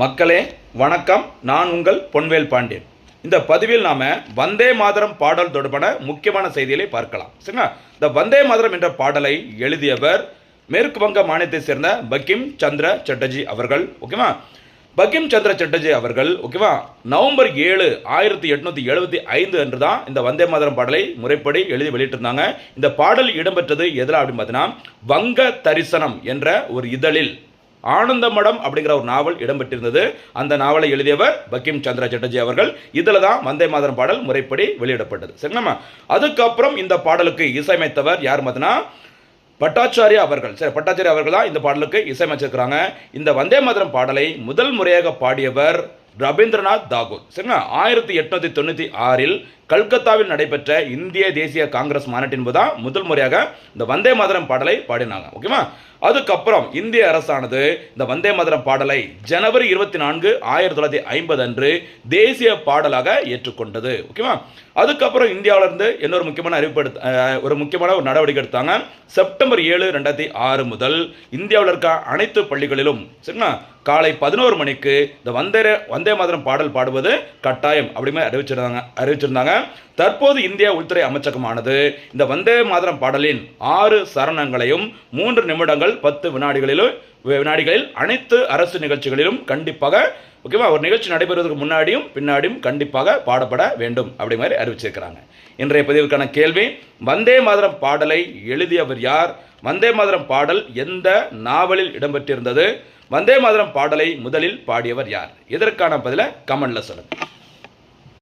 மக்களே வணக்கம். நான் உங்கள் பொன்வேல் பாண்டியன். இந்த பதிவில் நாம வந்தே மாதரம் பாடல் தொடர்பான முக்கியமான செய்திகளை பார்க்கலாம். சரிங்களா? இந்த வந்தே மாதரம் என்ற பாடலை எழுதியவர் மேற்கு வங்க மாநிலத்தை சேர்ந்த பங்கிம் சந்திர சட்டர்ஜி அவர்கள். ஓகேவா? பங்கிம் சந்திர சட்டர்ஜி அவர்கள் ஓகேவா நவம்பர் 7, 1875 அன்று தான் இந்த வந்தே மாதரம் பாடலை முறைப்படி எழுதி வெளியிட்டிருந்தாங்க. இந்த பாடல் இடம்பெற்றது எதில் அப்படின்னு பார்த்தீங்கன்னா வங்க தரிசனம் என்ற ஒரு இதழில் ஆனந்தமடம் அப்படிங்கிற ஒரு நாவல் இடம்பெற்றிருந்தது. அந்த நாவலை எழுதியவர் பங்கிம் சந்திர சட்டர்ஜி அவர்கள். இதில் தான் வந்தே மாதரம் பாடல் முறைப்படி வெளியிடப்பட்டது. சரிங்களா? அதுக்கப்புறம் இந்த பாடலுக்கு இசையமைத்தவர் யார் பார்த்தீங்கன்னா பட்டாச்சாரியா அவர்கள். சரி, பட்டாச்சாரியா அவர்கள் தான் இந்த பாடலுக்கு இசையமைச்சிருக்கிறாங்க. இந்த வந்தே மாதரம் பாடலை முதல் முறையாக பாடியவர் ரவீந்திரநாத் தாகூர். சரிங்களா? 1896 கல்கத்தாவில் நடைபெற்ற இந்திய தேசிய காங்கிரஸ் மாநாட்டின் போது தான் முதல் முறையாக இந்த வந்தே மாதரம் பாடலை பாடினாங்க. ஓகேவா? அதுக்கப்புறம் இந்திய அரசானது இந்த வந்தே மாதரம் பாடலை ஜனவரி 24, 1950 அன்று தேசிய பாடலாக ஏற்றுக்கொண்டது. ஓகேவா? அதுக்கப்புறம் இந்தியாவிலிருந்து இன்னொரு முக்கியமான ஒரு முக்கியமான ஒரு நடவடிக்கை எடுத்தாங்க. செப்டம்பர் 7, 2006 முதல் இந்தியாவில் இருக்க அனைத்து பள்ளிகளிலும் சரிங்களா காலை 11 மணிக்கு இந்த வந்தே மாதரம் பாடல் பாடுவது கட்டாயம் அப்படின்னு அறிவிச்சிருந்தாங்க. தற்போது இந்திய உள்துறை அமைச்சகமானது இந்த வந்தே மாதரம் பாடலின் 6 சரணங்களையும் 3 நிமிடங்கள் 10 வினாடிகளில் அனைத்து அரசு நிகழ்ச்சிகளிலும் கண்டிப்பாக ஓகேவா ஒரு நிகழ்ச்சி நடைபெறுவதற்கு முன்னாடியும் பின்னாடியும் கண்டிப்பாக பாடப்பட வேண்டும் அப்படி மாதிரி அறிவிச்சிருக்கிறாங்க. இன்றைய பதிவுக்கான கேள்வி, வந்தே மாதரம் பாடலை எழுதியவர் யார்? வந்தே மாதரம் பாடல் எந்த நாவலில் இடம்பெற்றிருந்தது? வந்தே மாதரம் பாடலை முதலில் பாடியவர் யார்? இதற்கான பதிலை கமெண்ட்ல சொல்லுங்க.